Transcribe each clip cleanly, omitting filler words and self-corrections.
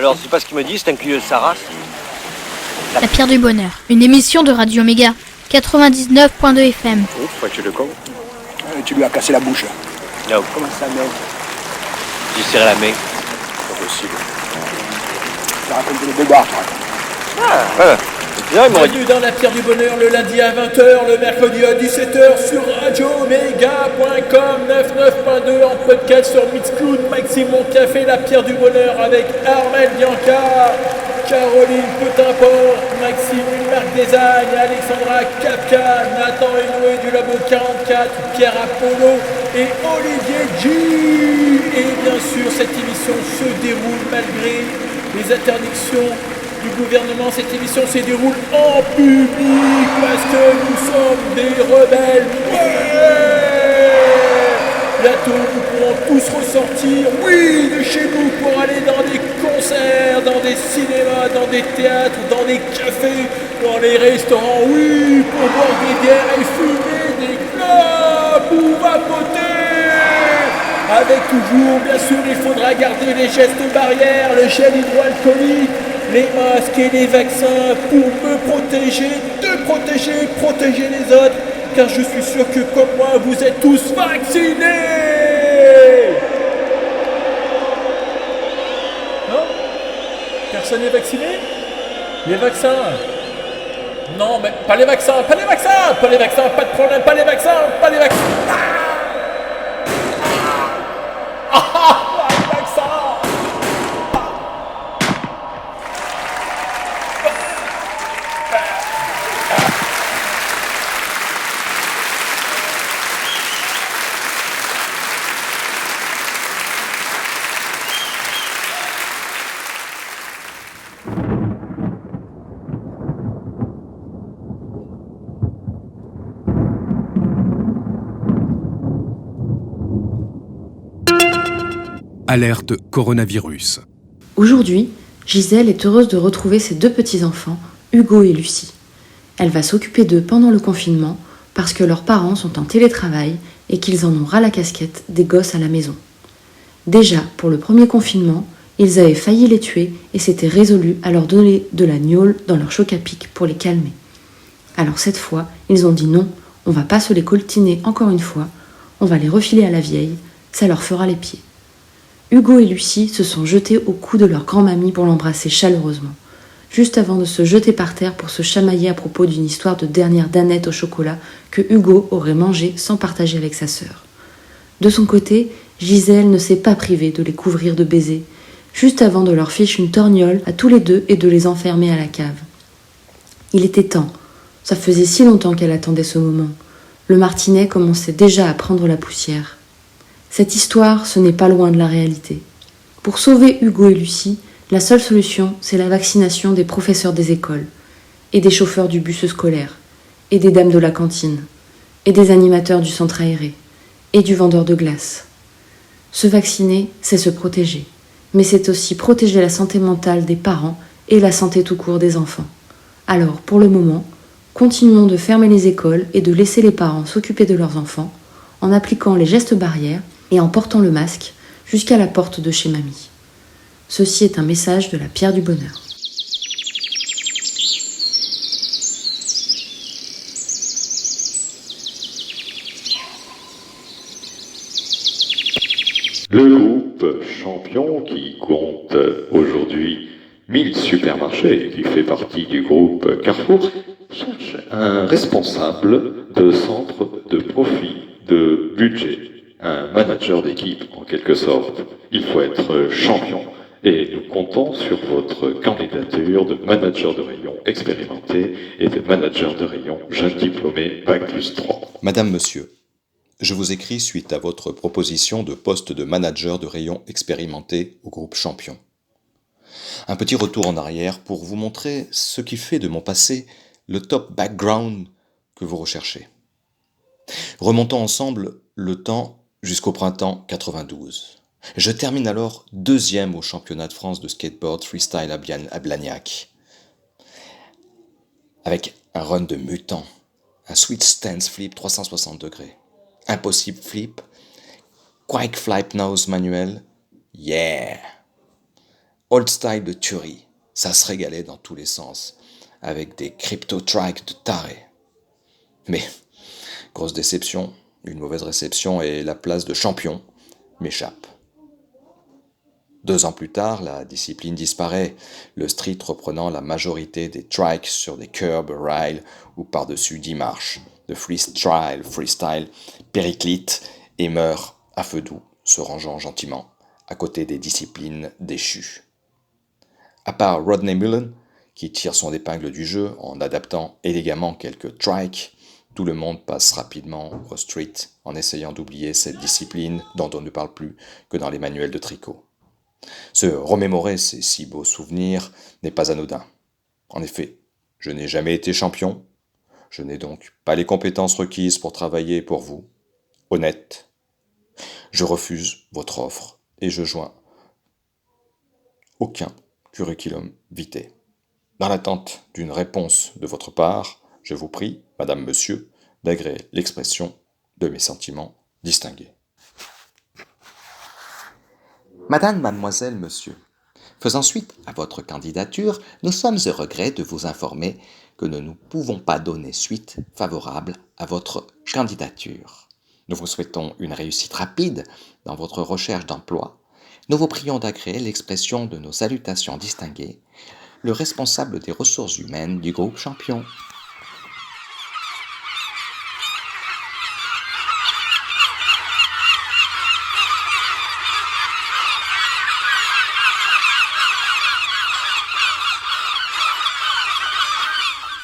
Alors, c'est pas ce qu'il me dit, c'est un cul de sa race. La pierre du bonheur, une émission de Radio Méga, 99.2 FM. Ouf, faut que tu le con. Tu lui as cassé la bouche. Non, comment ça, mec? J'ai serré la main. Pas possible. Tu racontes des bobards, toi. Ah. Bienvenue dans la pierre du bonheur le lundi à 20h, le mercredi à 17h sur radiomega.com 99.2 en podcast sur Mixcloud, Maxime Moncafé, la pierre du bonheur avec Armel Bianca, Caroline Petimport, Maxime Marc Design, Alexandra Kapka, Nathan Enoué du Labo 44, Pierre Apollo et Olivier G. Et bien sûr, cette émission se déroule malgré les interdictions du gouvernement. Cette émission se déroule en public parce que nous sommes des rebelles. Ouais. Bientôt nous pourrons tous ressortir, oui, de chez nous pour aller dans des concerts, dans des cinémas, dans des théâtres, dans des cafés, dans les restaurants, oui, pour boire des bières et fumer des clopes ou vapoter. Avec toujours, bien sûr, il faudra garder les gestes barrières, le gel hydroalcoolique, les masques et les vaccins pour me protéger, protéger les autres, car je suis sûr que comme moi, vous êtes tous vaccinés. Non? Personne n'est vacciné? Les vaccins? Non, mais pas les vaccins, pas de problème, pas les vaccins. Alerte coronavirus. Aujourd'hui, Gisèle est heureuse de retrouver ses deux petits-enfants, Hugo et Lucie. Elle va s'occuper d'eux pendant le confinement parce que leurs parents sont en télétravail et qu'ils en ont ras la casquette des gosses à la maison. Déjà, pour le premier confinement, ils avaient failli les tuer et s'étaient résolus à leur donner de la gnôle dans leur choc à pic pour les calmer. Alors cette fois, ils ont dit non, on va pas se les coltiner encore une fois, on va les refiler à la vieille, ça leur fera les pieds. Hugo et Lucie se sont jetés au cou de leur grand-mamie pour l'embrasser chaleureusement, juste avant de se jeter par terre pour se chamailler à propos d'une histoire de dernière danette au chocolat que Hugo aurait mangée sans partager avec sa sœur. De son côté, Gisèle ne s'est pas privée de les couvrir de baisers, juste avant de leur fiche une torgnole à tous les deux et de les enfermer à la cave. Il était temps, ça faisait si longtemps qu'elle attendait ce moment. Le martinet commençait déjà à prendre la poussière. Cette histoire, ce n'est pas loin de la réalité. Pour sauver Hugo et Lucie, la seule solution, c'est la vaccination des professeurs des écoles, et des chauffeurs du bus scolaire, et des dames de la cantine, et des animateurs du centre aéré, et du vendeur de glace. Se vacciner, c'est se protéger, mais c'est aussi protéger la santé mentale des parents et la santé tout court des enfants. Alors, pour le moment, continuons de fermer les écoles et de laisser les parents s'occuper de leurs enfants, en appliquant les gestes barrières et en portant le masque jusqu'à la porte de chez mamie. Ceci est un message de la pierre du bonheur. Le groupe Champion, qui compte aujourd'hui 1000 supermarchés et qui fait partie du groupe Carrefour, cherche un responsable de centre de profit, de budget, un manager d'équipe en quelque sorte. Il faut être champion et nous comptons sur votre candidature de manager de rayon expérimenté et de manager de rayon jeune diplômé Bac+3. Madame, monsieur, je vous écris suite à votre proposition de poste de manager de rayon expérimenté au groupe Champion. Un petit retour en arrière pour vous montrer ce qui fait de mon passé le top background que vous recherchez. Remontons ensemble le temps jusqu'au printemps 92. Je termine alors 2e au championnat de France de skateboard freestyle à Blagnac. Avec un run de mutant, un switch stance flip 360 degrés, impossible flip, quick flip nose manuel, yeah! Old style de tuerie. Ça se régalait dans tous les sens, avec des crypto-tracks de tarés. Mais, grosse déception, une mauvaise réception et la place de champion m'échappe. 2 ans plus tard, la discipline disparaît, le street reprenant la majorité des tracks sur des curbs, rails ou par-dessus 10 marches, de freestyle, périclite et meurt à feu doux, se rangeant gentiment à côté des disciplines déchues. À part Rodney Mullen, qui tire son épingle du jeu en adaptant élégamment quelques tracks, tout le monde passe rapidement au street en essayant d'oublier cette discipline dont on ne parle plus que dans les manuels de tricot. Se remémorer ces si beaux souvenirs n'est pas anodin. En effet, je n'ai jamais été champion, je n'ai donc pas les compétences requises pour travailler pour vous. Honnête, je refuse votre offre et je joins aucun curriculum vitae. Dans l'attente d'une réponse de votre part, je vous prie, madame, monsieur, d'agréer l'expression de mes sentiments distingués. Madame, mademoiselle, monsieur, faisant suite à votre candidature, nous sommes au regret de vous informer que nous ne pouvons pas donner suite favorable à votre candidature. Nous vous souhaitons une réussite rapide dans votre recherche d'emploi. Nous vous prions d'agréer l'expression de nos salutations distinguées, le responsable des ressources humaines du groupe Champion.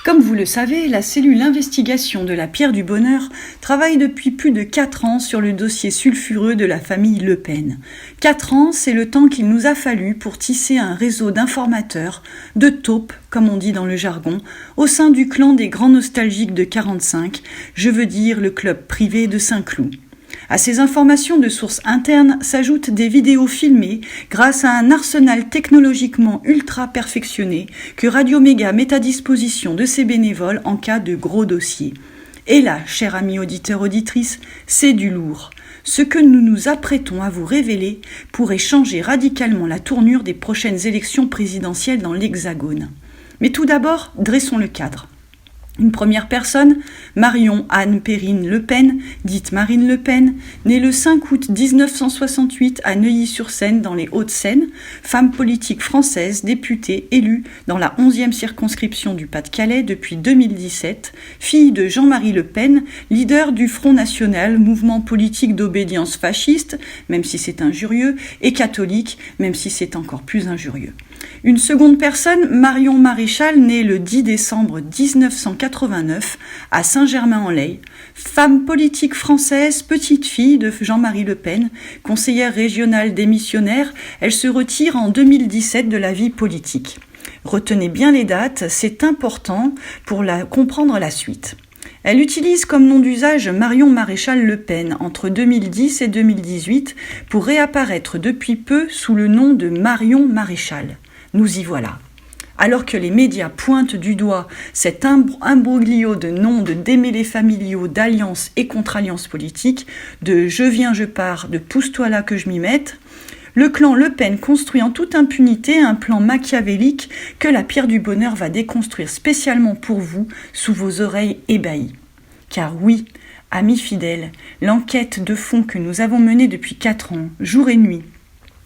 Comme vous le savez, la cellule investigation de la Pierre du Bonheur travaille depuis plus de 4 ans sur le dossier sulfureux de la famille Le Pen. 4 ans, c'est le temps qu'il nous a fallu pour tisser un réseau d'informateurs, de taupes, comme on dit dans le jargon, au sein du clan des grands nostalgiques de 45, je veux dire le club privé de Saint-Cloud. À ces informations de sources internes s'ajoutent des vidéos filmées grâce à un arsenal technologiquement ultra perfectionné que Radio Méga met à disposition de ses bénévoles en cas de gros dossiers. Et là, chers amis auditeurs-auditrices, c'est du lourd. Ce que nous nous apprêtons à vous révéler pourrait changer radicalement la tournure des prochaines élections présidentielles dans l'Hexagone. Mais tout d'abord, dressons le cadre. Une première personne, Marion Anne Perrine Le Pen, dite Marine Le Pen, née le 5 août 1968 à Neuilly-sur-Seine dans les Hauts-de-Seine, femme politique française, députée élue dans la 11e circonscription du Pas-de-Calais depuis 2017, fille de Jean-Marie Le Pen, leader du Front National, mouvement politique d'obédience fasciste, même si c'est injurieux, et catholique, même si c'est encore plus injurieux. Une seconde personne, Marion Maréchal, née le 10 décembre 1989 à Saint-Germain-en-Laye, femme politique française, petite fille de Jean-Marie Le Pen, conseillère régionale démissionnaire, elle se retire en 2017 de la vie politique. Retenez bien les dates, c'est important pour comprendre la suite. Elle utilise comme nom d'usage Marion Maréchal Le Pen entre 2010 et 2018 pour réapparaître depuis peu sous le nom de Marion Maréchal. Nous y voilà. Alors que les médias pointent du doigt cet imbroglio de noms, de démêlés familiaux, d'alliances et contre-alliances politiques, de je viens, je pars, de pousse-toi là que je m'y mette, le clan Le Pen construit en toute impunité un plan machiavélique que la Pierre du Bonheur va déconstruire spécialement pour vous, sous vos oreilles ébahies. Car oui, amis fidèles, l'enquête de fond que nous avons menée depuis 4 ans, jour et nuit,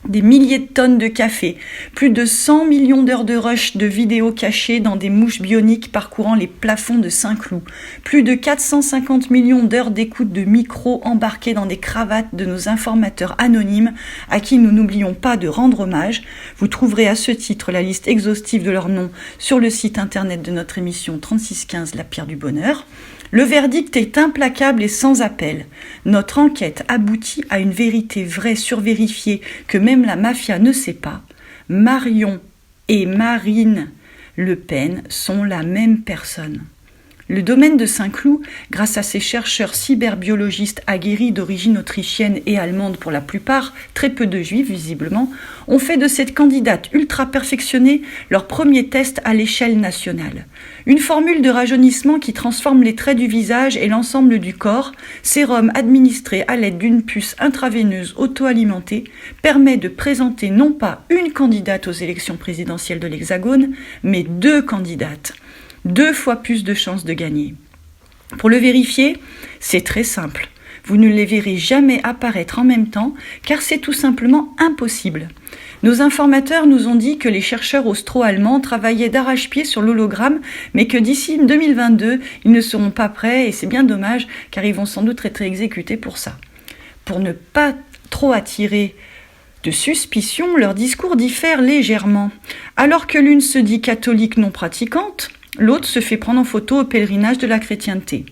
des milliers de tonnes de café, plus de 100 millions d'heures de rush de vidéos cachées dans des mouches bioniques parcourant les plafonds de Saint-Cloud, plus de 450 millions d'heures d'écoute de micros embarqués dans des cravates de nos informateurs anonymes à qui nous n'oublions pas de rendre hommage. Vous trouverez à ce titre la liste exhaustive de leurs noms sur le site internet de notre émission 3615 La Pierre du Bonheur. Le verdict est implacable et sans appel. Notre enquête aboutit à une vérité vraie survérifiée que même la mafia ne sait pas. Marion et Marine Le Pen sont la même personne. Le domaine de Saint-Cloud, grâce à ses chercheurs cyberbiologistes aguerris d'origine autrichienne et allemande pour la plupart, très peu de juifs visiblement, ont fait de cette candidate ultra perfectionnée leur premier test à l'échelle nationale. Une formule de rajeunissement qui transforme les traits du visage et l'ensemble du corps, sérum administré à l'aide d'une puce intraveineuse auto-alimentée, permet de présenter non pas une candidate aux élections présidentielles de l'Hexagone, mais 2 candidates. 2 fois plus de chances de gagner. Pour le vérifier, c'est très simple. Vous ne les verrez jamais apparaître en même temps, car c'est tout simplement impossible. Nos informateurs nous ont dit que les chercheurs austro-allemands travaillaient d'arrache-pied sur l'hologramme, mais que d'ici 2022, ils ne seront pas prêts, et c'est bien dommage, car ils vont sans doute être exécutés pour ça. Pour ne pas trop attirer de suspicion, leur discours diffère légèrement. Alors que l'une se dit catholique non pratiquante, l'autre se fait prendre en photo au pèlerinage de la chrétienté.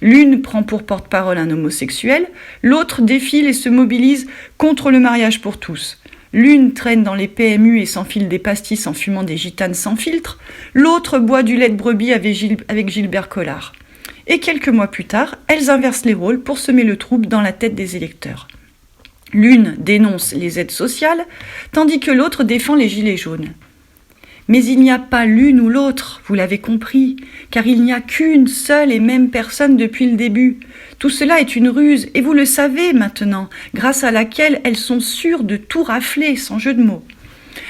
L'une prend pour porte-parole un homosexuel, l'autre défile et se mobilise contre le mariage pour tous. L'une traîne dans les PMU et s'enfile des pastis en fumant des gitanes sans filtre, l'autre boit du lait de brebis avec Gilbert Collard. Et quelques mois plus tard, elles inversent les rôles pour semer le trouble dans la tête des électeurs. L'une dénonce les aides sociales, tandis que l'autre défend les gilets jaunes. Mais il n'y a pas l'une ou l'autre, vous l'avez compris, car il n'y a qu'une seule et même personne depuis le début. Tout cela est une ruse, et vous le savez maintenant, grâce à laquelle elles sont sûres de tout rafler, sans jeu de mots.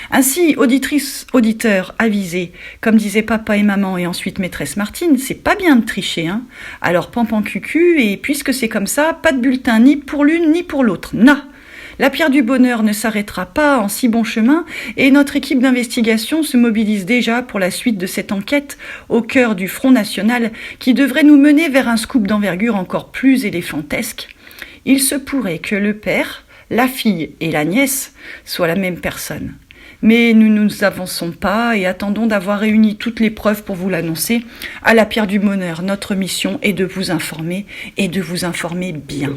Ainsi, auditrices, auditeurs, avisés, comme disaient papa et maman et ensuite maîtresse Martine, c'est pas bien de tricher, hein. Alors pampan cucu, et puisque c'est comme ça, pas de bulletin ni pour l'une ni pour l'autre, na. La pierre du bonheur ne s'arrêtera pas en si bon chemin et notre équipe d'investigation se mobilise déjà pour la suite de cette enquête au cœur du Front National qui devrait nous mener vers un scoop d'envergure encore plus éléphantesque. Il se pourrait que le père, la fille et la nièce soient la même personne. Mais nous ne nous avançons pas et attendons d'avoir réuni toutes les preuves pour vous l'annoncer. À la pierre du bonheur, notre mission est de vous informer et de vous informer bien.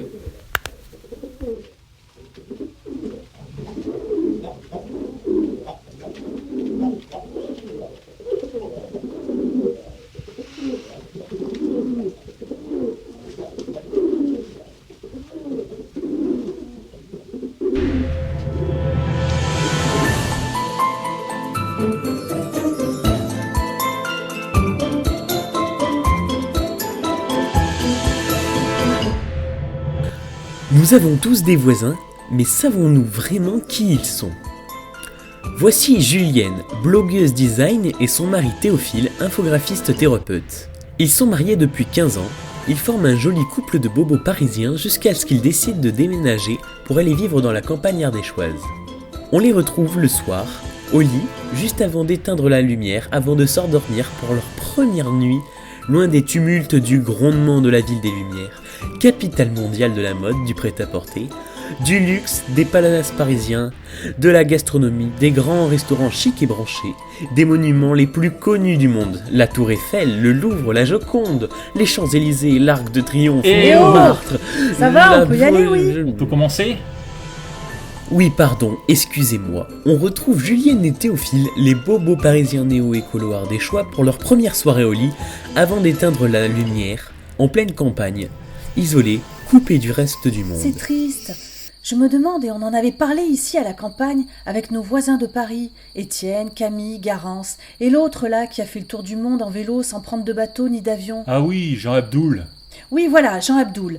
Nous avons tous des voisins, mais savons-nous vraiment qui ils sont ? Voici Julienne, blogueuse design, et son mari Théophile, infographiste thérapeute. Ils sont mariés depuis 15 ans, ils forment un joli couple de bobos parisiens jusqu'à ce qu'ils décident de déménager pour aller vivre dans la campagne ardéchoise. On les retrouve le soir, au lit, juste avant d'éteindre la lumière, avant de s'endormir pour leur première nuit, loin des tumultes du grondement de la ville des Lumières, capitale mondiale de la mode, du prêt-à-porter, du luxe, des palaces parisiens, de la gastronomie, des grands restaurants chics et branchés, des monuments les plus connus du monde, la Tour Eiffel, le Louvre, la Joconde, les Champs-Élysées, l'Arc de Triomphe, Montmartre... Ça va, on peut y aller, oui. On peut commencer ? Oui, pardon, excusez-moi. On retrouve Julienne et Théophile, les bobos parisiens néo-écolo ardéchois, pour leur première soirée au lit, avant d'éteindre la lumière, en pleine campagne, isolés, coupés du reste du monde. C'est triste. Je me demande, et on en avait parlé ici à la campagne, avec nos voisins de Paris, Étienne, Camille, Garance, et l'autre là qui a fait le tour du monde en vélo sans prendre de bateau ni d'avion. Ah oui, Jean Abdoul. Oui, voilà, Jean Abdoul.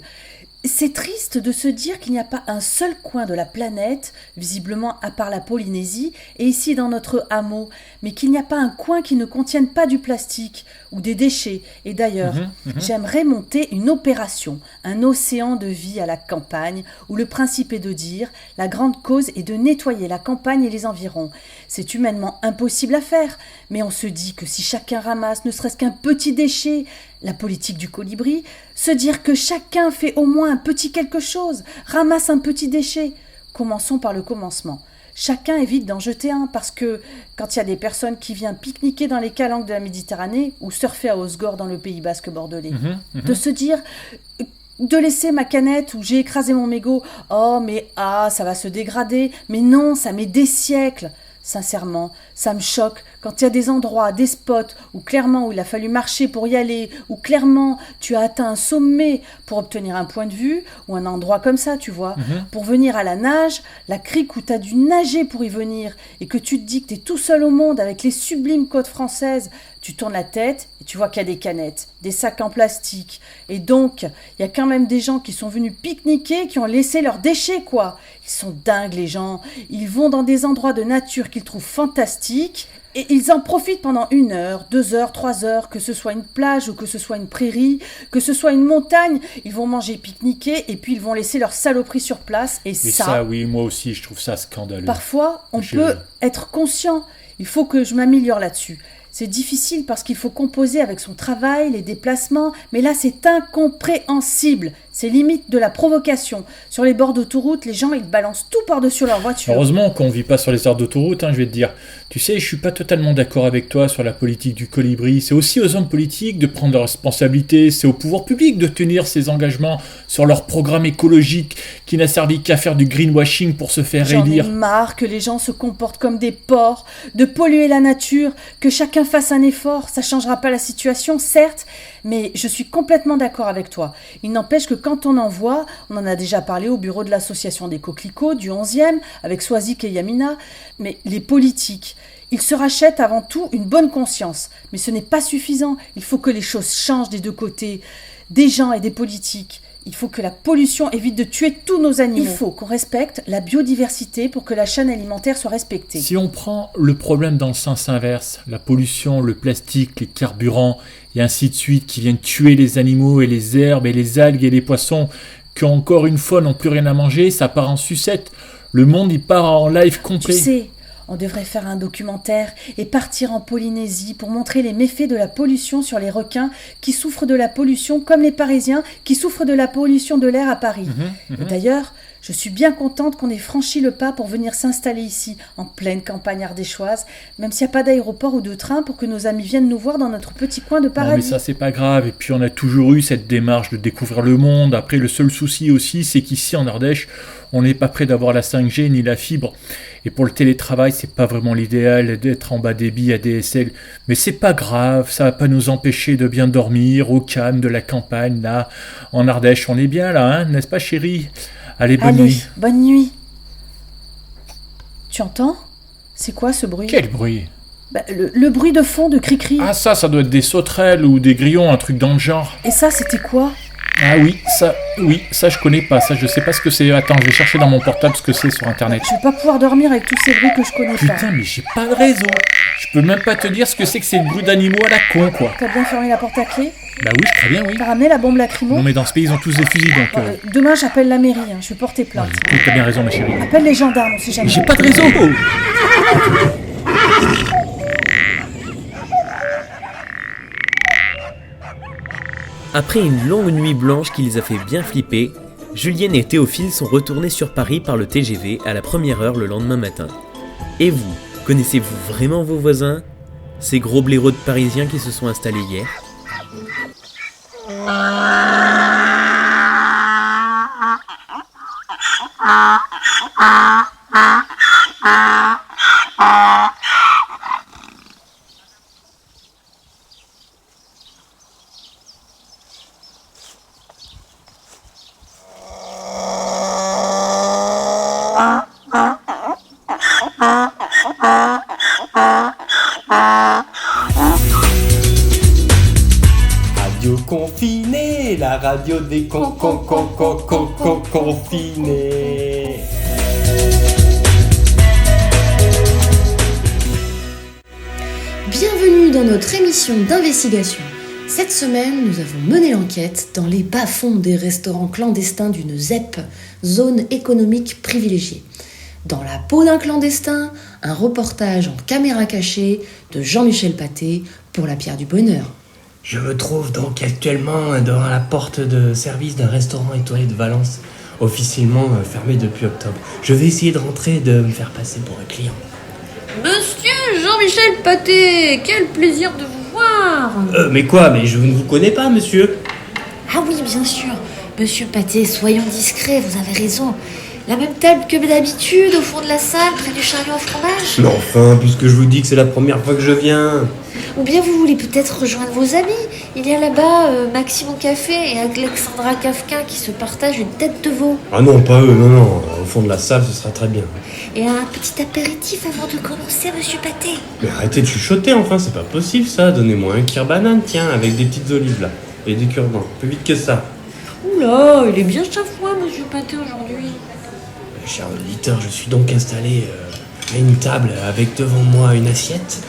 C'est triste de se dire qu'il n'y a pas un seul coin de la planète, visiblement à part la Polynésie, et ici dans notre hameau, mais qu'il n'y a pas un coin qui ne contienne pas du plastique ou des déchets. Et d'ailleurs, j'aimerais monter une opération, un océan de vie à la campagne, où le principe est de dire, la grande cause est de nettoyer la campagne et les environs. C'est humainement impossible à faire, mais on se dit que si chacun ramasse ne serait-ce qu'un petit déchet, la politique du colibri, se dire que chacun fait au moins un petit quelque chose, ramasse un petit déchet. Commençons par le commencement. Chacun évite d'en jeter un, parce que quand il y a des personnes qui viennent pique-niquer dans les calanques de la Méditerranée ou surfer à Osgore dans le Pays basque bordelais, de se dire... de laisser ma canette où j'ai écrasé mon mégot, oh mais ça va se dégrader, mais non, ça met des siècles. Sincèrement, Ça me choque quand il y a des endroits, des spots où clairement où il a fallu marcher pour y aller, où clairement tu as atteint un sommet pour obtenir un point de vue, ou un endroit comme ça, tu vois, pour venir à la nage, la crique où tu as dû nager pour y venir, et que tu te dis que tu es tout seul au monde avec les sublimes côtes françaises, tu tournes la tête et tu vois qu'il y a des canettes, des sacs en plastique. Et donc, il y a quand même des gens qui sont venus pique-niquer, qui ont laissé leurs déchets, quoi. Ils sont dingues, les gens. Ils vont dans des endroits de nature qu'ils trouvent fantastiques et ils en profitent pendant 1 heure, 2 heures, 3 heures, que ce soit une plage ou que ce soit une prairie, que ce soit une montagne. Ils vont manger, pique-niquer et puis ils vont laisser leurs saloperies sur place. Et ça, oui, moi aussi, je trouve ça scandaleux. Parfois, on peut être conscient. Il faut que je m'améliore là-dessus. C'est difficile parce qu'il faut composer avec son travail, les déplacements, mais là c'est incompréhensible. C'est limite de la provocation. Sur les bords d'autoroute, les gens ils balancent tout par-dessus leur voiture. Heureusement qu'on ne vit pas sur les aires d'autoroute, je vais te dire. Tu sais, je suis pas totalement d'accord avec toi sur la politique du colibri. C'est aussi aux hommes politiques de prendre leurs responsabilités. C'est au pouvoir public de tenir ses engagements sur leur programme écologique qui n'a servi qu'à faire du greenwashing pour se faire élire. J'en ai marre que les gens se comportent comme des porcs, de polluer la nature, que chacun fasse un effort. Ça changera pas la situation, certes, mais je suis complètement d'accord avec toi. Il n'empêche que quand on en voit, on en a déjà parlé au bureau de l'association des coquelicots du 11e, avec Swazik et Yamina, mais les politiques, ils se rachètent avant tout une bonne conscience. Mais ce n'est pas suffisant, il faut que les choses changent des deux côtés, des gens et des politiques. Il faut que la pollution évite de tuer tous nos animaux. Il faut qu'on respecte la biodiversité pour que la chaîne alimentaire soit respectée. Si on prend le problème dans le sens inverse, la pollution, le plastique, les carburants, et ainsi de suite, qui viennent tuer les animaux et les herbes et les algues et les poissons, qui encore une fois n'ont plus rien à manger, ça part en sucette. Le monde, il part en live complet. Tu sais, on devrait faire un documentaire et partir en Polynésie pour montrer les méfaits de la pollution sur les requins qui souffrent de la pollution comme les Parisiens qui souffrent de la pollution de l'air à Paris. Et d'ailleurs, je suis bien contente qu'on ait franchi le pas pour venir s'installer ici, en pleine campagne ardéchoise, même s'il n'y a pas d'aéroport ou de train pour que nos amis viennent nous voir dans notre petit coin de paradis. Non, mais ça, c'est pas grave. Et puis, on a toujours eu cette démarche de découvrir le monde. Après, le seul souci aussi, c'est qu'ici, en Ardèche, on n'est pas prêt d'avoir la 5G ni la fibre. Et pour le télétravail, c'est pas vraiment l'idéal d'être en bas débit ADSL. Mais c'est pas grave, ça va pas nous empêcher de bien dormir au calme de la campagne, là. En Ardèche, on est bien, là, hein, n'est-ce pas, chérie ? Allez, bonne nuit. Bonne nuit. Tu entends ? C'est quoi ce bruit ? Quel bruit ? Le bruit de fond de cri-cri. Ah, ça doit être des sauterelles ou des grillons, un truc dans le genre. Et ça, c'était quoi ? Ah oui, ça je connais pas, ça je sais pas ce que c'est. Attends, je vais chercher dans mon portable ce que c'est sur internet. Je vais pas pouvoir dormir avec tous ces bruits que je connais pas. Putain, mais j'ai pas de réseau. Je peux même pas te dire ce que c'est le bruit d'animaux à la con, quoi. T'as bien fermé la porte à clé ? Bah oui, très bien, oui. T'as ramené la bombe lacrymo ? Non mais dans ce pays, ils ont tous des fusils, donc... Demain, j'appelle la mairie, je vais porter plainte. Ouais, t'as bien raison, ma chérie. Appelle les gendarmes, on sait jamais. Mais j'ai pas de réseau. Après une longue nuit blanche qui les a fait bien flipper, Julienne et Théophile sont retournés sur Paris par le TGV à la première heure le lendemain matin. Et vous, connaissez-vous vraiment vos voisins ? Ces gros blaireaux de Parisiens qui se sont installés hier ? Radio confinée, la radio des confinés. Bienvenue dans notre émission d'investigation. Cette semaine, nous avons mené l'enquête dans les bas-fonds des restaurants clandestins d'une ZEP, zone économique privilégiée. Dans la peau d'un clandestin, un reportage en caméra cachée de Jean-Michel Pathé pour la Pierre du Bonheur. Je me trouve donc actuellement devant la porte de service d'un restaurant étoilé de Valence, officiellement fermé depuis octobre. Je vais essayer de rentrer et de me faire passer pour un client. Monsieur Jean-Michel Pathé, quel plaisir de vous voir. Mais quoi ? Mais je ne vous connais pas, monsieur. Ah oui, bien sûr. Monsieur Pathé, soyons discrets, vous avez raison. La même table que d'habitude, au fond de la salle, près du chariot à fromage? Mais enfin, puisque je vous dis que c'est la première fois que je viens. Ou bien vous voulez peut-être rejoindre vos amis? Il y a là-bas Maxime au café et Alexandra Kafka qui se partagent une tête de veau. Ah non, pas eux, non. Au fond de la salle, ce sera très bien. Et un petit apéritif avant de commencer, monsieur Pâté. Mais arrêtez de chuchoter, enfin, c'est pas possible ça. Donnez-moi un kir banane, tiens, avec des petites olives là. Et des cure-dents. Plus vite que ça. Oula, il est bien chafouin, monsieur Pâté, aujourd'hui. Cher auditeur, je suis donc installé à une table avec devant moi une assiette,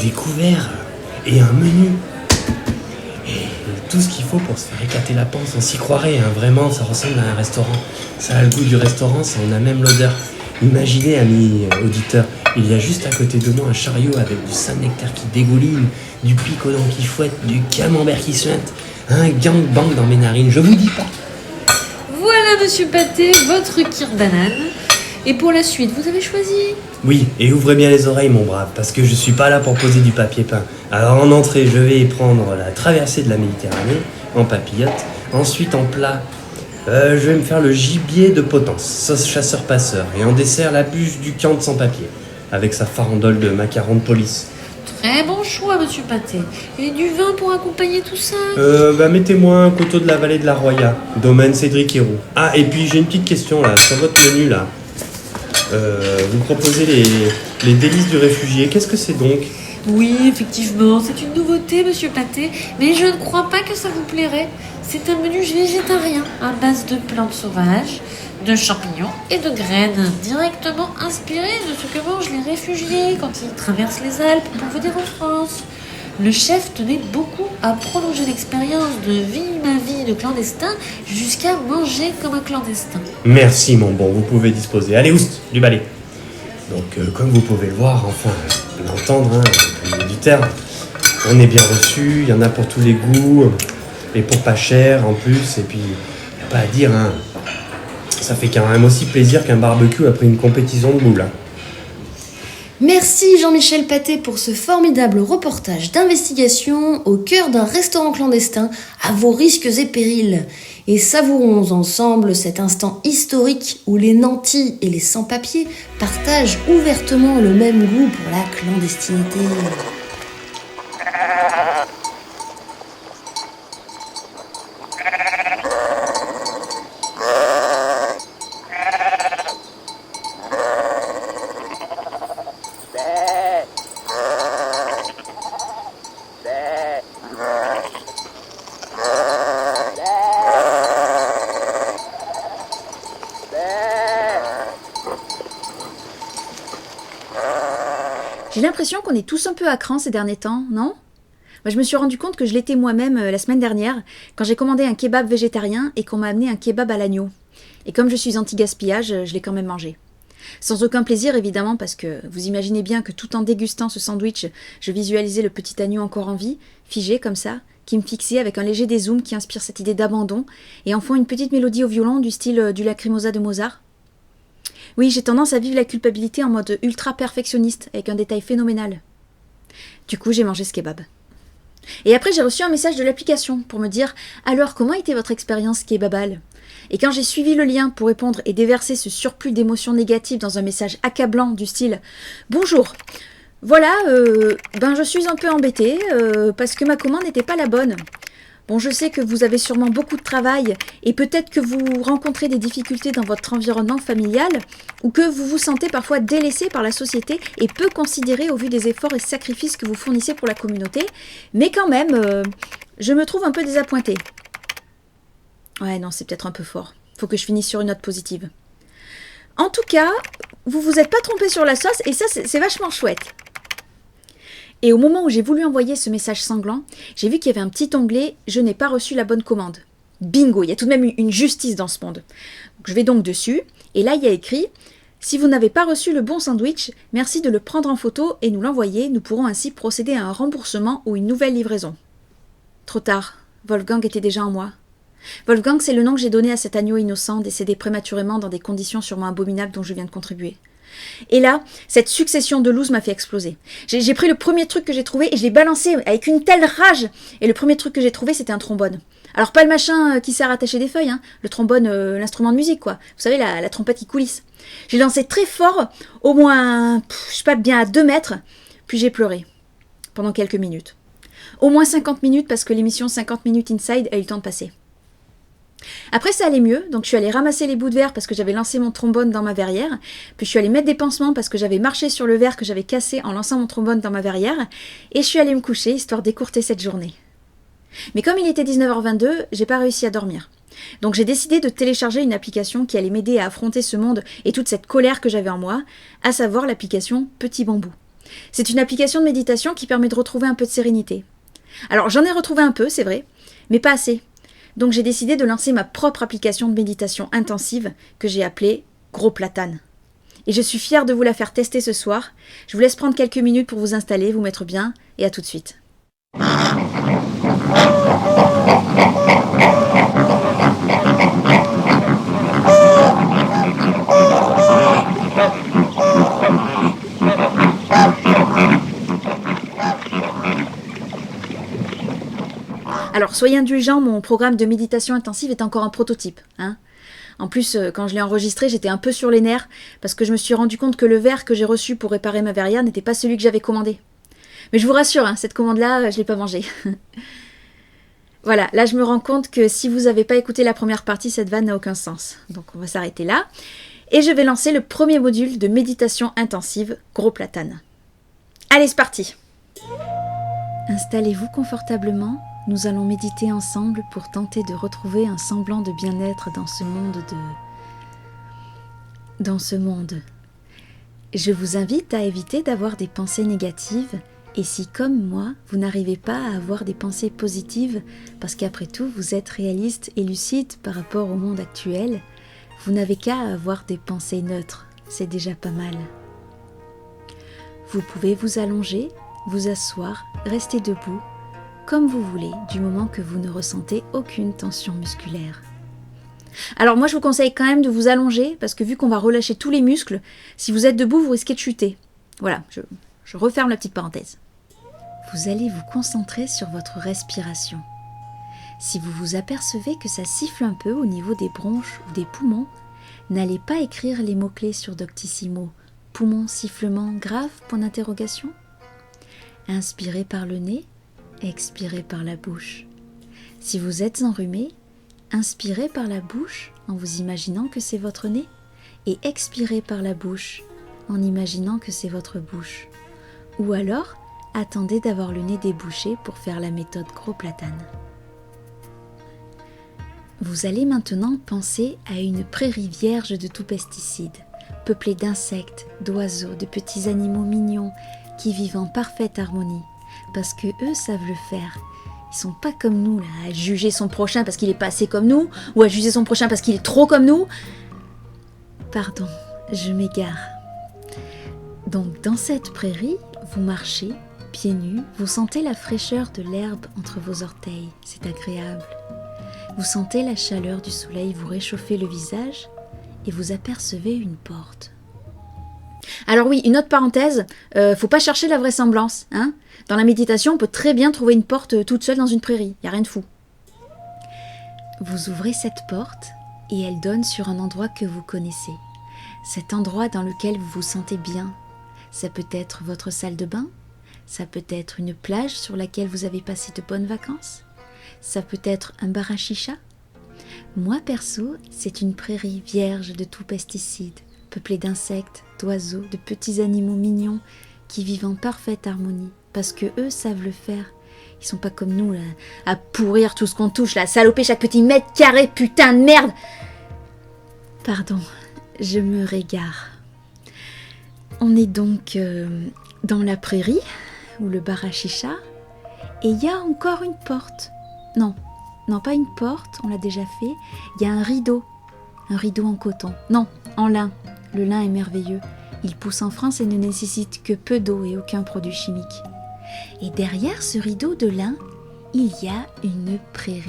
des couverts et un menu. Et tout ce qu'il faut pour se faire éclater la panse, on s'y croirait, hein, vraiment, ça ressemble à un restaurant. Ça a le goût du restaurant, ça en a même l'odeur. Imaginez, amis auditeurs, il y a juste à côté de moi un chariot avec du Saint-Nectaire qui dégouline, du picodon qui fouette, du camembert qui suinte, un gangbang dans mes narines, je vous dis pas. Voilà, monsieur Pâté, votre kir banane. Et pour la suite, vous avez choisi? Oui, et ouvrez bien les oreilles, mon brave, parce que je suis pas là pour poser du papier peint. Alors en entrée, je vais prendre la traversée de la Méditerranée, en papillote. Ensuite, en plat, je vais me faire le gibier de Potence, sauce chasseur-passeur. Et en dessert, la bûche du Kant sans papier, avec sa farandole de macarons de police. Très bon choix, monsieur Pâté. Et du vin pour accompagner tout ça? Mettez-moi un coteau de la vallée de la Roya, domaine Cédric Héroux. Ah, et puis j'ai une petite question là, sur votre menu là. Vous proposez les délices du réfugié, qu'est-ce que c'est donc? Oui, effectivement, c'est une nouveauté, monsieur Pâté, mais je ne crois pas que ça vous plairait. C'est un menu végétarien à base de plantes sauvages, de champignons et de graines, directement inspiré de ce que mangent les réfugiés quand ils traversent les Alpes pour venir en France. Le chef tenait beaucoup à prolonger l'expérience de vie ma vie de clandestin jusqu'à manger comme un clandestin. Merci mon bon, vous pouvez disposer. Allez, oust, du balai. Donc comme vous pouvez le voir, enfin l'entendre, hein, l'auditeur, on est bien reçu, il y en a pour tous les goûts, et pour pas cher en plus, et puis il n'y a pas à dire, hein, ça fait quand même aussi plaisir qu'un barbecue après une compétition de boules. Hein. Merci Jean-Michel Pâté pour ce formidable reportage d'investigation au cœur d'un restaurant clandestin à vos risques et périls. Et savourons ensemble cet instant historique où les nantis et les sans-papiers partagent ouvertement le même goût pour la clandestinité. J'ai l'impression qu'on est tous un peu à cran ces derniers temps, non? Moi, je me suis rendu compte que je l'étais moi-même la semaine dernière, quand j'ai commandé un kebab végétarien et qu'on m'a amené un kebab à l'agneau. Et comme je suis anti-gaspillage, je l'ai quand même mangé. Sans aucun plaisir évidemment, parce que vous imaginez bien que tout en dégustant ce sandwich, je visualisais le petit agneau encore en vie, figé comme ça, qui me fixait avec un léger dézoom qui inspire cette idée d'abandon, et en fond une petite mélodie au violon du style du Lacrimosa de Mozart. Oui, j'ai tendance à vivre la culpabilité en mode ultra perfectionniste, avec un détail phénoménal. Du coup, j'ai mangé ce kebab. Et après, j'ai reçu un message de l'application pour me dire « Alors, comment était votre expérience kebabale ?» Et quand j'ai suivi le lien pour répondre et déverser ce surplus d'émotions négatives dans un message accablant du style « Bonjour, voilà, je suis un peu embêtée parce que ma commande n'était pas la bonne. Bon, je sais que vous avez sûrement beaucoup de travail et peut-être que vous rencontrez des difficultés dans votre environnement familial ou que vous vous sentez parfois délaissé par la société et peu considéré au vu des efforts et sacrifices que vous fournissez pour la communauté, mais quand même, je me trouve un peu désappointée. » Ouais, non, c'est peut-être un peu fort. Faut que je finisse sur une note positive. En tout cas, vous vous êtes pas trompé sur la sauce et ça, c'est vachement chouette. Et au moment où j'ai voulu envoyer ce message sanglant, j'ai vu qu'il y avait un petit onglet « Je n'ai pas reçu la bonne commande ». Bingo, il y a tout de même une justice dans ce monde. Je vais donc dessus, et là il y a écrit « Si vous n'avez pas reçu le bon sandwich, merci de le prendre en photo et nous l'envoyer, nous pourrons ainsi procéder à un remboursement ou une nouvelle livraison. » Trop tard, Wolfgang était déjà en moi. Wolfgang, c'est le nom que j'ai donné à cet agneau innocent décédé prématurément dans des conditions sûrement abominables dont je viens de contribuer. Et là, cette succession de looses m'a fait exploser. J'ai pris le premier truc que j'ai trouvé et je l'ai balancé avec une telle rage. Et le premier truc que j'ai trouvé, c'était un trombone. Alors pas le machin qui sert à attacher des feuilles, hein, le trombone, l'instrument de musique quoi. Vous savez, la trompette qui coulisse. J'ai lancé très fort, au moins, je sais pas, bien à 2 mètres, puis j'ai pleuré. Pendant quelques minutes. Au moins 50 minutes parce que l'émission 50 minutes inside a eu le temps de passer. Après ça allait mieux, donc je suis allée ramasser les bouts de verre parce que j'avais lancé mon trombone dans ma verrière, puis je suis allée mettre des pansements parce que j'avais marché sur le verre que j'avais cassé en lançant mon trombone dans ma verrière, et je suis allée me coucher histoire d'écourter cette journée. Mais comme il était 19h22, j'ai pas réussi à dormir. Donc j'ai décidé de télécharger une application qui allait m'aider à affronter ce monde et toute cette colère que j'avais en moi, à savoir l'application Petit Bambou. C'est une application de méditation qui permet de retrouver un peu de sérénité. Alors j'en ai retrouvé un peu, c'est vrai, mais pas assez. Donc j'ai décidé de lancer ma propre application de méditation intensive que j'ai appelée Gros Platane. Et je suis fière de vous la faire tester ce soir. Je vous laisse prendre quelques minutes pour vous installer, vous mettre bien, et à tout de suite. Alors, soyez indulgents, mon programme de méditation intensive est encore un prototype. Hein. En plus, quand je l'ai enregistré, j'étais un peu sur les nerfs, parce que je me suis rendu compte que le verre que j'ai reçu pour réparer ma verrière n'était pas celui que j'avais commandé. Mais je vous rassure, hein, cette commande-là, je ne l'ai pas mangée. Voilà, là je me rends compte que si vous n'avez pas écouté la première partie, cette vanne n'a aucun sens. Donc on va s'arrêter là. Et je vais lancer le premier module de méditation intensive, Gros Platane. Allez, c'est parti! Installez-vous confortablement. Nous allons méditer ensemble pour tenter de retrouver un semblant de bien-être dans ce monde. Je vous invite à éviter d'avoir des pensées négatives, et si, comme moi, vous n'arrivez pas à avoir des pensées positives, parce qu'après tout, vous êtes réaliste et lucide par rapport au monde actuel, vous n'avez qu'à avoir des pensées neutres, c'est déjà pas mal. Vous pouvez vous allonger, vous asseoir, rester debout, comme vous voulez, du moment que vous ne ressentez aucune tension musculaire. Alors moi je vous conseille quand même de vous allonger, parce que vu qu'on va relâcher tous les muscles, si vous êtes debout, vous risquez de chuter. Voilà, je referme la petite parenthèse. Vous allez vous concentrer sur votre respiration. Si vous vous apercevez que ça siffle un peu au niveau des bronches ou des poumons, n'allez pas écrire les mots-clés sur Doctissimo. Poumon, sifflement, grave, point d'interrogation. Inspirez par le nez, expirez par la bouche. Si vous êtes enrhumé, inspirez par la bouche en vous imaginant que c'est votre nez et expirez par la bouche en imaginant que c'est votre bouche. Ou alors, attendez d'avoir le nez débouché pour faire la méthode Gros Platane. Vous allez maintenant penser à une prairie vierge de tout pesticide, peuplée d'insectes, d'oiseaux, de petits animaux mignons qui vivent en parfaite harmonie. Parce que eux savent le faire. Ils sont pas comme nous là, à juger son prochain parce qu'il est pas assez comme nous, ou à juger son prochain parce qu'il est trop comme nous. Pardon, je m'égare. Donc dans cette prairie, vous marchez, pieds nus, vous sentez la fraîcheur de l'herbe entre vos orteils, c'est agréable. Vous sentez la chaleur du soleil vous réchauffer le visage et vous apercevez une porte. Alors oui, une autre parenthèse, faut pas chercher la vraisemblance, hein. Dans la méditation, on peut très bien trouver une porte toute seule dans une prairie, y a rien de fou. Vous ouvrez cette porte et elle donne sur un endroit que vous connaissez. Cet endroit dans lequel vous vous sentez bien. Ça peut être votre salle de bain, ça peut être une plage sur laquelle vous avez passé de bonnes vacances, ça peut être un bar à chicha. Moi perso, c'est une prairie vierge de tout pesticide, peuplée d'insectes, d'oiseaux, de petits animaux mignons qui vivent en parfaite harmonie, parce que eux savent le faire. Ils sont pas comme nous, là, à pourrir tout ce qu'on touche, là, à saloper chaque petit mètre carré, putain de merde. Pardon, je me régare. On est donc dans la prairie, ou le bar à chicha, et il y a encore une porte. Non, pas une porte, on l'a déjà fait. Il y a un rideau en coton. Non, en lin. Le lin est merveilleux. Il pousse en France et ne nécessite que peu d'eau et aucun produit chimique. Et derrière ce rideau de lin, il y a une prairie.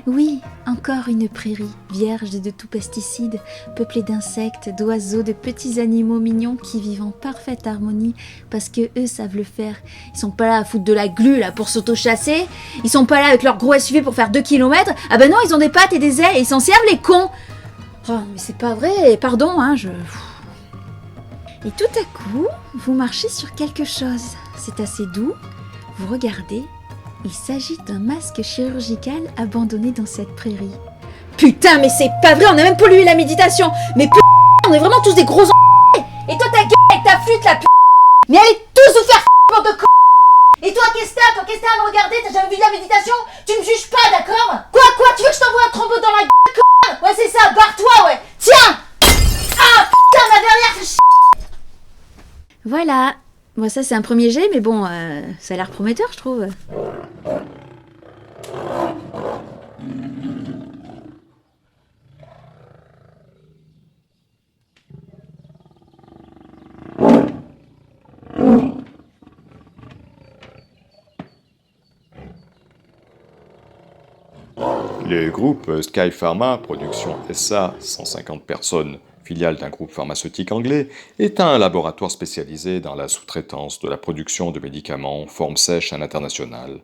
Oui, encore une prairie, vierge de tout pesticide, peuplée d'insectes, d'oiseaux, de petits animaux mignons qui vivent en parfaite harmonie parce que eux savent le faire. Ils sont pas là à foutre de la glu là pour s'auto-chasser, ils sont pas là avec leur gros SUV pour faire 2 km. Ah ben non, ils ont des pattes et des ailes et ils s'en servent les cons. Oh, mais c'est pas vrai, pardon, Et tout à coup, vous marchez sur quelque chose. C'est assez doux, vous regardez. Il s'agit d'un masque chirurgical abandonné dans cette prairie. Putain, mais c'est pas vrai, on a même pollué la méditation. Mais putain, on est vraiment tous des gros Et toi ta gueule avec ta flûte là, Mais allez tous vous faire bande de Et toi qu'est-ce que t'as à me regarder, t'as jamais vu de la méditation? Tu me juges pas, d'accord? Quoi, tu veux que je t'envoie un trompeau dans la gueule, Ouais, c'est ça, barre-toi, ouais. Tiens. Ah putain, ma dernière fait Voilà. Bon, ça c'est un premier jet, mais bon, ça a l'air prometteur, je trouve. Le groupe Sky Pharma, production SA, 150 personnes, filiale d'un groupe pharmaceutique anglais, est un laboratoire spécialisé dans la sous-traitance de la production de médicaments forme sèche à l'international.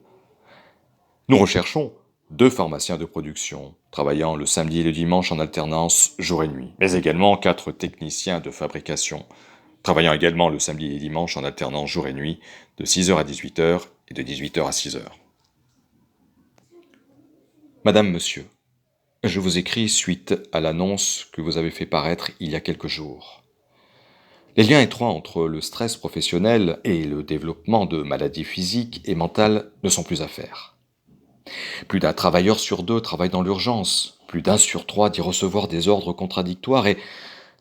Nous recherchons 2 pharmaciens de production, travaillant le samedi et le dimanche en alternance jour et nuit, mais également 4 techniciens de fabrication, travaillant également le samedi et dimanche en alternance jour et nuit, de 6h à 18h et de 18h à 6h. Madame, monsieur, je vous écris suite à l'annonce que vous avez fait paraître il y a quelques jours. Les liens étroits entre le stress professionnel et le développement de maladies physiques et mentales ne sont plus à faire. Plus d'un travailleur sur 2 travaille dans l'urgence, plus d'un sur 3 dit recevoir des ordres contradictoires et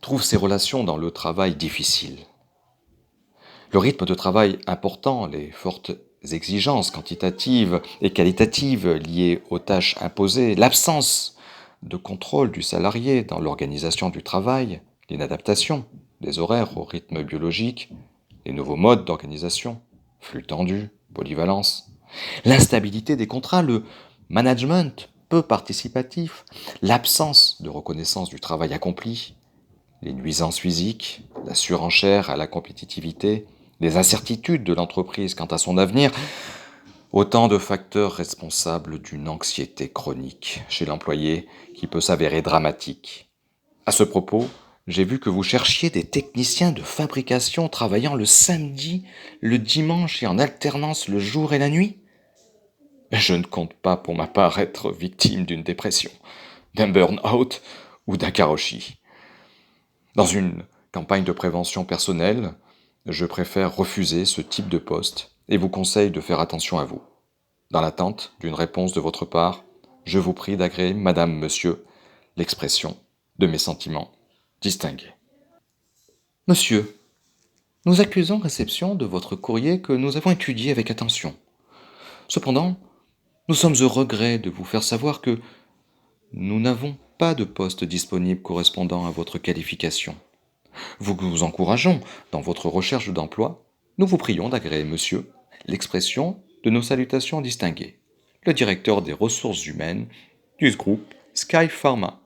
trouve ses relations dans le travail difficile. Le rythme de travail important, les fortes exigences quantitatives et qualitatives liées aux tâches imposées, l'absence de contrôle du salarié dans l'organisation du travail, l'inadaptation des horaires au rythme biologique, les nouveaux modes d'organisation, flux tendus, polyvalence, l'instabilité des contrats, le management peu participatif, l'absence de reconnaissance du travail accompli, les nuisances physiques, la surenchère à la compétitivité, les incertitudes de l'entreprise quant à son avenir, autant de facteurs responsables d'une anxiété chronique chez l'employé qui peut s'avérer dramatique. À ce propos, j'ai vu que vous cherchiez des techniciens de fabrication travaillant le samedi, le dimanche et en alternance le jour et la nuit. Je ne compte pas pour ma part être victime d'une dépression, d'un burn-out ou d'un karoshi. Dans une campagne de prévention personnelle, je préfère refuser ce type de poste et vous conseille de faire attention à vous. Dans l'attente d'une réponse de votre part, je vous prie d'agréer, madame, monsieur, l'expression de mes sentiments distingués. Monsieur, nous accusons réception de votre courrier que nous avons étudié avec attention. Cependant, nous sommes au regret de vous faire savoir que nous n'avons pas de poste disponible correspondant à votre qualification. Nous vous encourageons dans votre recherche d'emploi. Nous vous prions d'agréer, monsieur, l'expression de nos salutations distinguées. Le directeur des ressources humaines du groupe Sky Pharma.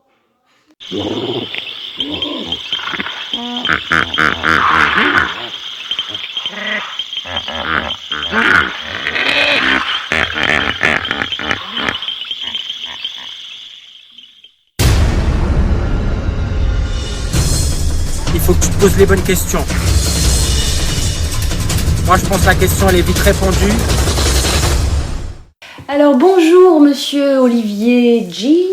Il faut que tu te poses les bonnes questions. Moi, je pense que la question, elle est vite répondue. Alors, bonjour, monsieur Olivier J.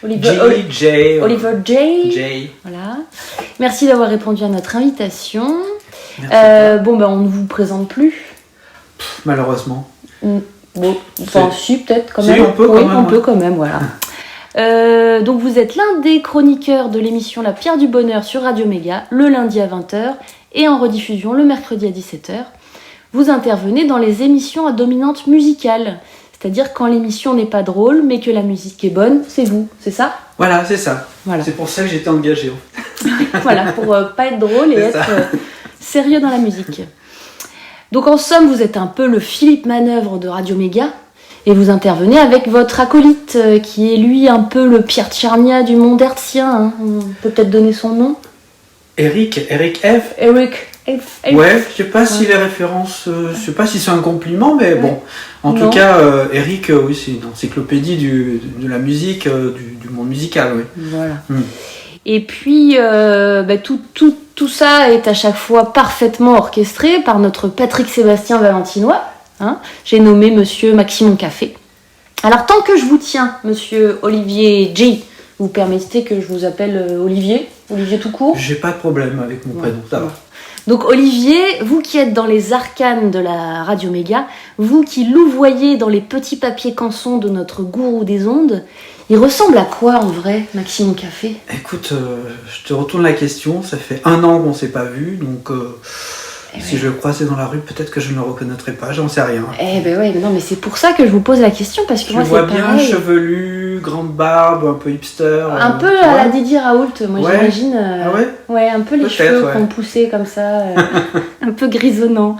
Oliver J. Voilà. Merci d'avoir répondu à notre invitation. On ne vous présente plus. Malheureusement. Bon, enfin, si, peut-être quand même. Si, on peut quand même, voilà. Donc vous êtes l'un des chroniqueurs de l'émission La Pierre du Bonheur sur Radio Méga, le lundi à 20h et en rediffusion le mercredi à 17h. Vous intervenez dans les émissions à dominante musicale, c'est-à-dire quand l'émission n'est pas drôle mais que la musique est bonne, c'est vous, c'est ça ? Voilà, c'est ça. Voilà. C'est pour ça que j'étais engagé. Voilà, pour pas être drôle et être sérieux dans la musique. Donc en somme, vous êtes un peu le Philippe Manœuvre de Radio Méga. Et vous intervenez avec votre acolyte, qui est lui un peu le Pierre Tchernia du monde hertzien. Hein. On peut peut-être donner son nom. Eric F. Eric F. Ouais, je sais pas si les références, je sais pas si c'est un compliment, mais bon. En Non. tout cas, Eric, oui, c'est une encyclopédie de la musique, du monde musical, oui. Voilà. Et puis, tout ça est à chaque fois parfaitement orchestré par notre Patrick Sébastien Valentinois. Hein. J'ai nommé Monsieur Maximon Café. Alors, tant que je vous tiens, Monsieur Olivier J, vous permettez que je vous appelle Olivier tout court? J'ai pas de problème avec mon prénom, ça va. Donc Olivier, vous qui êtes dans les arcanes de la Radio Méga, vous qui louvoyez dans les petits papiers cançons de notre gourou des ondes, il ressemble à quoi en vrai, Maximon Café? Écoute, je te retourne la question, ça fait 1 an qu'on s'est pas vu, donc si je le croisais dans la rue, peut-être que je ne le reconnaîtrais pas, j'en sais rien. Eh ben ouais, non mais c'est pour ça que je vous pose la question, parce que Tu moi le vois c'est bien, pareil. chevelu, grande barbe, un peu hipster. Un peu tu à vois la Didier Raoult, moi Ouais. j'imagine. Ah ouais Ouais, un peu les Peut-être, cheveux ouais. qu'on poussait comme ça, un peu grisonnant.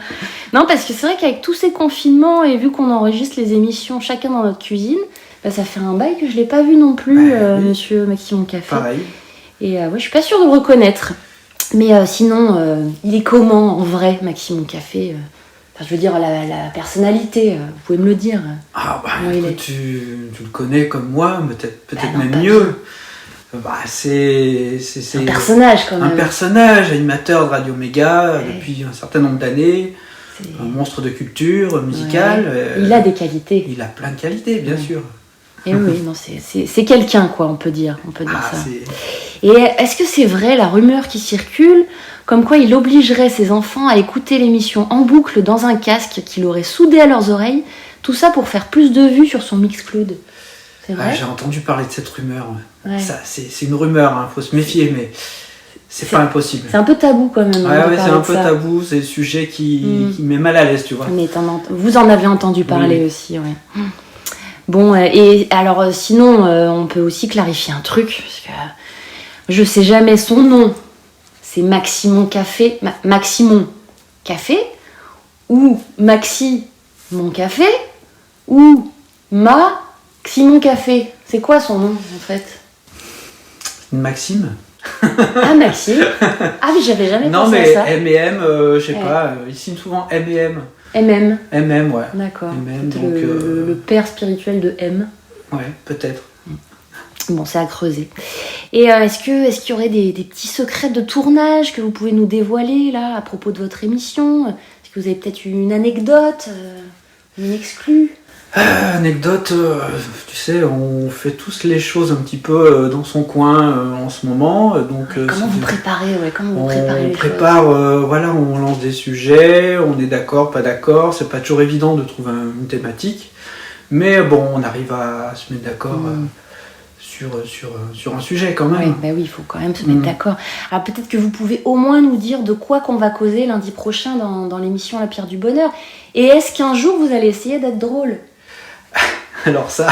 Non, parce que c'est vrai qu'avec tous ces confinements, et vu qu'on enregistre les émissions chacun dans notre cuisine, bah, ça fait un bail que je l'ai pas vu non plus, Monsieur Maximon Café. Pareil. Et ouais, je suis pas sûre de le reconnaître. Mais sinon, il est comment en vrai, Maximon Café Enfin, je veux dire, la personnalité, vous pouvez me le dire. Ah bah Comment il écoute, est tu le connais comme moi, peut-être non, même pas mieux. Bah, c'est un personnage quand même. Un personnage, animateur de Radio Méga depuis un certain nombre d'années, un monstre de culture musicale. Ouais. Il a des qualités. Il a plein de qualités, bien sûr. Et oui, non, c'est quelqu'un, quoi, on peut dire ça. C'est- Et est-ce que c'est vrai la rumeur qui circule, comme quoi il obligerait ses enfants à écouter l'émission en boucle dans un casque qu'il aurait soudé à leurs oreilles, tout ça pour faire plus de vues sur son Mixcloud? C'est vrai? J'ai entendu parler de cette rumeur. Ouais. Ça, c'est une rumeur, hein, faut se méfier, mais c'est pas impossible. C'est un peu tabou quand même. Ouais, de c'est parler un de peu ça. tabou, c'est le sujet qui met mal à l'aise, tu vois. Mais vous en avez entendu parler aussi, ouais. Bon, et alors sinon, on peut aussi clarifier un truc, parce que je sais jamais son nom. C'est Maximon Café, Maximon Café, ou Maxi Mon Café, ou Maximon Café. C'est quoi son nom en fait? Maxime. Ah, Maxime. Ah oui, j'avais jamais Non, pensé mais à ça. M&M, je sais Ouais. pas, ils signent souvent M&M. MM. Ouais. D'accord. M&M, Peut-être donc... le père spirituel de M. Ouais, peut-être. Bon, c'est à creuser. Et est-ce qu'il y aurait des petits secrets de tournage que vous pouvez nous dévoiler là à propos de votre émission? Est-ce que vous avez peut-être une anecdote, une exclue? Anecdote, tu sais, on fait tous les choses un petit peu dans son coin en ce moment. Donc, Comment vous préparez Comment vous préparez les On prépare, voilà, on lance des sujets, on est d'accord, pas d'accord. C'est pas toujours évident de trouver une thématique. Mais bon, on arrive à se mettre d'accord sur un sujet quand même. Oui, bah oui, il faut quand même se mettre d'accord. Alors peut-être que vous pouvez au moins nous dire de quoi qu'on va causer lundi prochain dans l'émission La Pierre du Bonheur. Et est-ce qu'un jour vous allez essayer d'être drôle? Alors ça,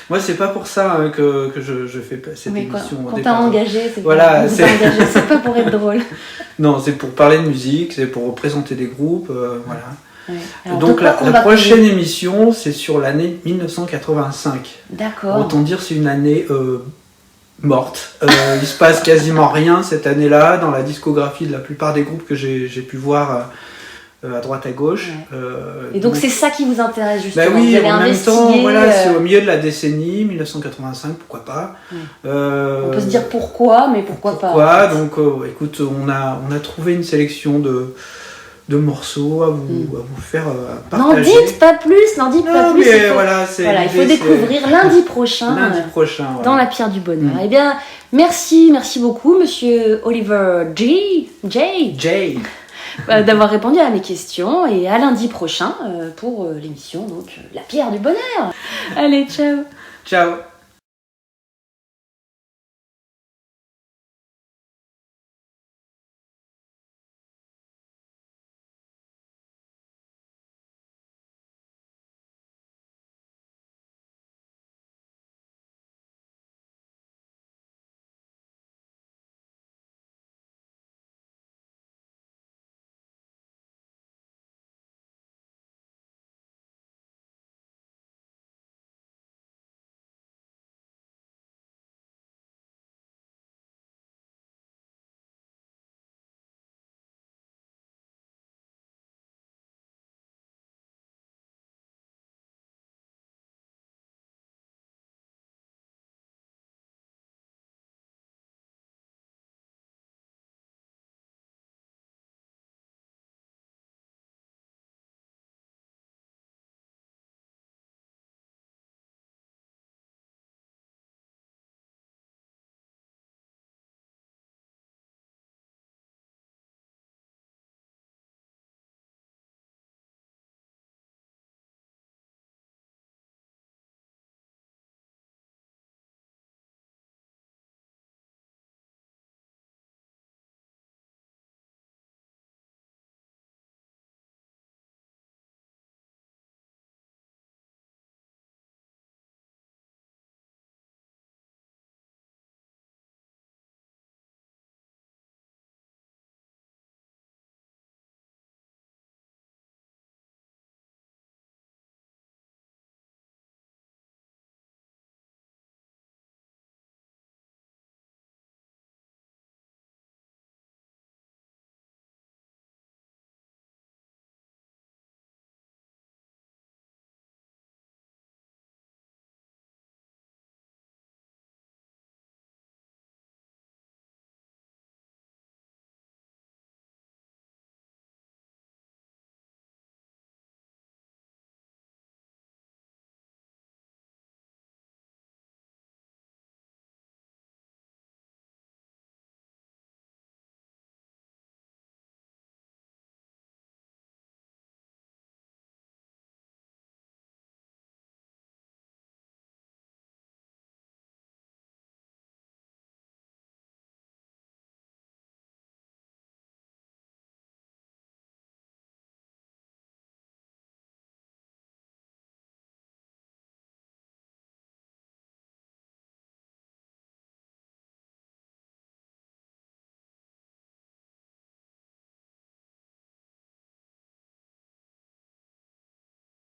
moi c'est pas pour ça que je fais cette émission. Quand t'as engagé, c'est voilà, c'est pas pour être drôle. Non, c'est pour parler de musique, c'est pour présenter des groupes, voilà. Ouais. Alors, donc la prochaine émission, c'est sur l'année 1985. D'accord. Autant dire c'est une année morte. Il se passe quasiment rien cette année-là dans la discographie de la plupart des groupes que j'ai pu voir à droite à gauche. Ouais. Et donc c'est ça qui vous intéresse justement? Bah oui, vous avez en même investigué, temps, voilà, c'est au milieu de la décennie 1985, pourquoi pas. Ouais. On peut se dire pourquoi, mais pourquoi pas. Pourquoi? Donc écoute, on a trouvé une sélection de morceaux à vous faire partager. N'en dites pas plus, n'en dites pas plus. Mais voilà, il faut découvrir lundi prochain, voilà. dans La Pierre du Bonheur. Eh bien, merci beaucoup, monsieur Oliver J. D'avoir répondu à mes questions, et à lundi prochain pour l'émission donc La Pierre du Bonheur. Allez, ciao. Ciao.